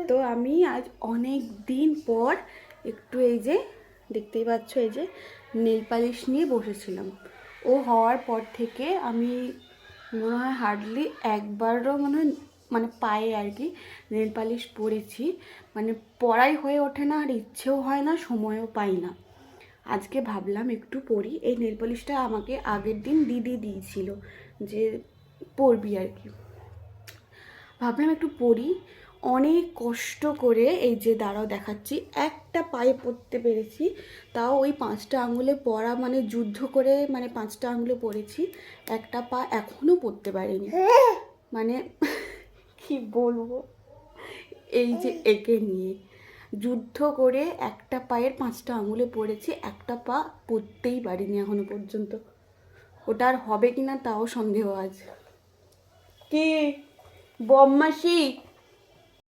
তো আমি আজ অনেক দিন পর একটু এই যে দেখতেই পাচ্ছ এই যে নেল পালিশ নিয়ে বসেছিলাম। ও হওয়ার পর থেকে আমি মনে হয় হার্ডলি একবারও মনে হয় মানে পায়ে আর কি নেল পালিশ পরেছি। মানে পরাই হয়ে ওঠে না, আর ইচ্ছেও হয় না, সময়ও পাই না। আজকে ভাবলাম একটু পরি। এই নেল পালিশটা আমাকে আগের দিন দিদি দিয়েছিল যে পরবি আর কি। ভাবলাম একটু পরি। অনেক কষ্ট করে এই যে দাঁড়াও দেখাচ্ছি, একটা পায়ে পরতে পেরেছি, তাও ওই 5টা আঙুলে পরা মানে যুদ্ধ করে মানে 5টা আঙুলে পরেছি, একটা পা এখনও পরতে পারিনি। মানে কি বলবো, এই যে একে নিয়ে যুদ্ধ করে একটা পায়ের 5টা আঙুলে পড়েছি, একটা পা পরতেই পারিনি এখনো পর্যন্ত। ওটা আর হবে কিনা তাও সন্দেহ আছে। কি বদমাশি!